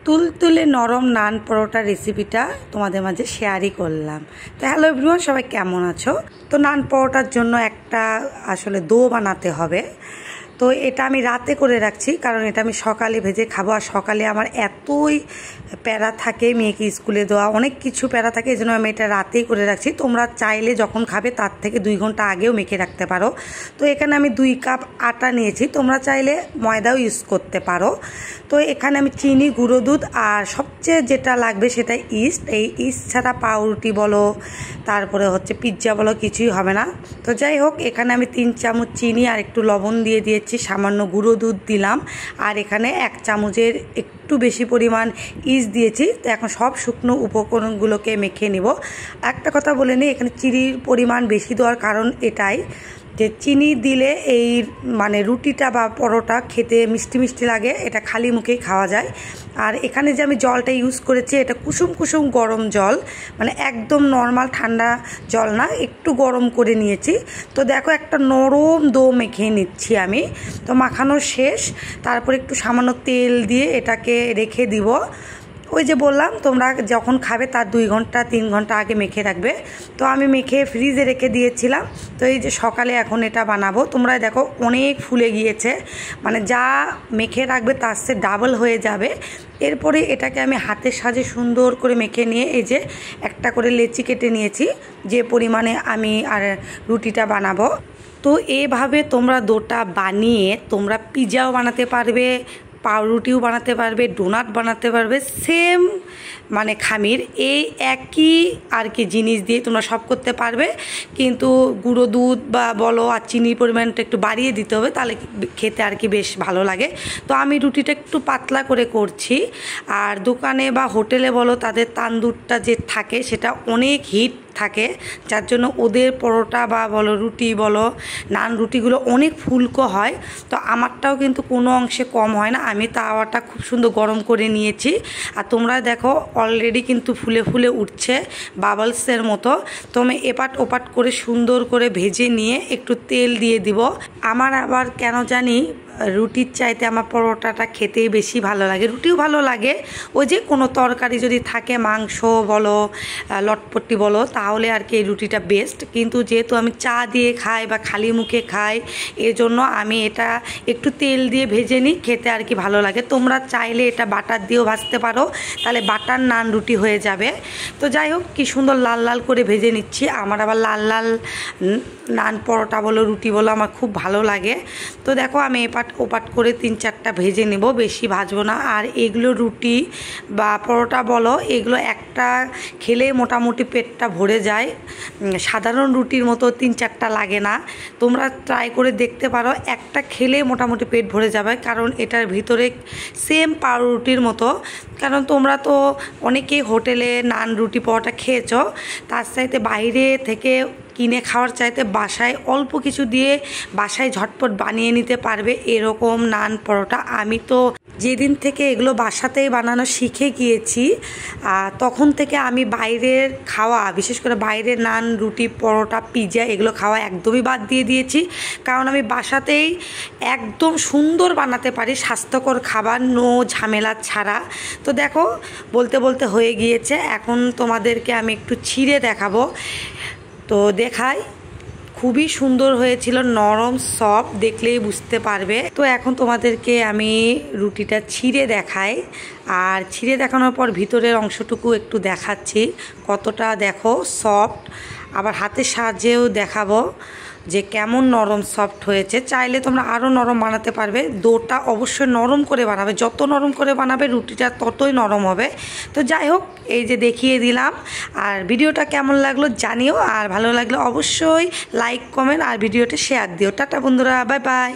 তুলতুলে নরম নান পরোটা রেসিপিটা তোমাদের মাঝে শেয়ারই করলাম। তো হ্যালো এভরিওয়ান, সবাই কেমন আছো? তো নান পরোটার জন্য একটা আসলে ডো বানাতে হবে। তো এটা আমি রাতে করে রাখছি, কারণ এটা আমি সকালে ভেজে খাবো। আর সকালে আমার এতই প্যারা থাকে, মেয়েকে স্কুলে দেওয়া, অনেক কিছু প্যারা থাকে, এই জন্য আমি এটা রাতেই করে রাখছি। তোমরা চাইলে যখন খাবে তার থেকে 2 ঘন্টা আগেও মেখে রাখতে পারো। তো এখানে আমি 2 কাপ আটা নিয়েছি, তোমরা চাইলে ময়দাও ইউজ করতে পারো। তো এখানে আমি চিনি, গুঁড়ো দুধ আর সবচেয়ে যেটা লাগবে সেটা ইস্ট। এই ইস্ট ছাড়া পাউরুটি বলো, তারপরে হচ্ছে পিৎজা বলো, কিছুই হবে না। তো যাই হোক, এখানে আমি 3 চামচ চিনি আর একটু লবণ দিয়ে দিয়েছি, সামান্য গুঁড়ো দুধ দিলাম, আর এখানে 1 চামচের একটু বেশি পরিমাণ ইস্ট দিয়েছি। তো এখন সব শুকনো উপকরণগুলোকে মেখে নিব। একটা কথা বলে নিই, এখানে চিনির পরিমাণ বেশি দেওয়ার কারণ এটাই যে চিনি দিলে এই মানে রুটিটা বা পরোটা খেতে মিষ্টি মিষ্টি লাগে, এটা খালি মুখেই খাওয়া যায়। আর এখানে যে আমি জলটা ইউজ করেছি, এটা কুসুম কুসুম গরম জল, মানে একদম নর্মাল ঠান্ডা জল না, একটু গরম করে নিয়েছি। তো দেখো, একটা নরম ডো মেখে নিচ্ছি আমি। তো মাখানো শেষ, তারপর একটু সামান্য তেল দিয়ে এটাকে রেখে দিব। ওই যে বললাম, তোমরা যখন খাবে তার 2 ঘন্টা 3 ঘন্টা আগে মেখে রাখবে। তো আমি মেখে ফ্রিজে রেখে দিয়েছিলাম। তো এই যে সকালে এখন এটা বানাবো। তোমরা দেখো অনেক ফুলে গিয়েছে, মানে যা মেখে রাখবে তার চেয়ে ডাবল হয়ে যাবে। এরপরে এটাকে আমি হাতের সাহায্যে সুন্দর করে মেখে নিয়ে এই যে একটা করে লেচি কেটে নিয়েছি, যে পরিমাণে আমি আর রুটিটা বানাবো। তো এইভাবে তোমরা ডোটা বানিয়ে তোমরা পিৎজাও বানাতে পারবে, পাউরুটিও বানাতে পারবে, ডোনাট বানাতে পারবে, সেম মানে খামির এই একই আর কি জিনিস দিয়ে তোমরা সব করতে পারবে। কিন্তু গুঁড়ো দুধ বা বলো আর চিনির পরিমাণটা একটু বাড়িয়ে দিতে হবে, তাহলে খেতে আর কি বেশ ভালো লাগে। তো আমি রুটিটা একটু পাতলা করে করছি। আর দোকানে বা হোটেলে বলো, তাদের তান্দুরটা যে থাকে সেটা অনেক হিট থাকে, যার জন্য ওদের পরোটা বা বলো রুটি বলো নান রুটিগুলো অনেক ফুলকো হয়। তো আমারটাও কিন্তু কোনো অংশে কম হয় না। আমি তাওয়াটা খুব সুন্দর গরম করে নিয়েছি, আর তোমরা দেখো অলরেডি কিন্তু ফুলে ফুলে উঠছে বাবলসের মতো। তো আমি এপাট ওপাট করে সুন্দর করে ভেজে নিয়ে একটু তেল দিয়ে দিব। আমার আবার কেন জানি রুটির চাইতে আমার পরোটাটা খেতেই বেশি ভালো লাগে। রুটিও ভালো লাগে, ওই যে কোনো তরকারি যদি থাকে, মাংস বলো লটপটি বলো, তাহলে আর কি এই রুটিটা বেস্ট। কিন্তু যেহেতু আমি চা দিয়ে খাই বা খালি মুখে খাই, এজন্য আমি এটা একটু তেল দিয়ে ভেজে নিই, খেতে আর কি ভালো লাগে। তোমরা চাইলে এটা বাটার দিয়েও ভাজতে পারো, তাহলে বাটার নান রুটি হয়ে যাবে। তো যাই হোক, কি সুন্দর লাল লাল করে ভেজে নিচ্ছি। আমার আবার লাল লাল নান পরোটা বলো রুটি বলো আমার খুব ভালো লাগে। তো দেখো, আমি এপাট ওপাট করে 3-4টা ভেজে নেব, বেশি ভাজবো না। আর এগুলো রুটি বা পরোটা বলো, এগুলো একটা খেলে মোটামুটি পেটটা ভরে যায়, সাধারণ রুটির মতো 3-4টা লাগে না। তোমরা ট্রাই করে দেখতে পারো, একটা খেলে মোটামুটি পেট ভরে যাবে, কারণ এটার ভিতরে সেম পাউরুটির মতো। কারণ তোমরা তো অনেকেই হোটেলে নান রুটি পরোটা খেয়েছো, তার চাইতে বাইরে থেকে কিনে খাওয়ার চাইতে বাসায় অল্প কিছু দিয়ে বাসায় ঝটপট বানিয়ে নিতে পারবে এরকম নান পরোটা। আমি তো যেদিন থেকে এগুলো বাসাতেই বানানো শিখে গিয়েছি, তখন থেকে আমি বাইরের খাওয়া, বিশেষ করে বাইরের নান রুটি পরোটা পিৎজা এগুলো খাওয়া একদমই বাদ দিয়ে দিয়েছি। কারণ আমি বাসাতেই একদম সুন্দর বানাতে পারি স্বাস্থ্যকর খাবার, নো ঝামেলা ছাড়া। তো দেখো, বলতে বলতে হয়ে গিয়েছে। এখন তোমাদেরকে আমি একটু ছিঁড়ে দেখাবো। তো দেখাই, খুবই সুন্দর হয়েছিল, নরম সফট, দেখলেই বুঝতে পারবে। তো এখন তোমাদেরকে আমি রুটিটা ছিঁড়ে দেখাই, আর ছিঁড়ে দেখানোর পর ভিতরের অংশটুকু একটু দেখাচ্ছি কতটা দেখো সফট। আবার হাতের সাহায্যেও দেখাবো যে কেমন নরম সফট হয়েছে। চাইলে তোমরা আরও নরম বানাতে পারবে। ডোটা অবশ্যই নরম করে বানাবে, যত নরম করে বানাবে রুটিটা ততই নরম হবে। তো যাই হোক, এই যে দেখিয়ে দিলাম। আর ভিডিওটা কেমন লাগলো জানিও, আর ভালো লাগলে অবশ্যই লাইক কমেন্ট আর ভিডিওটা শেয়ার দিও। টাটা বন্ধুরা, বাই বাই।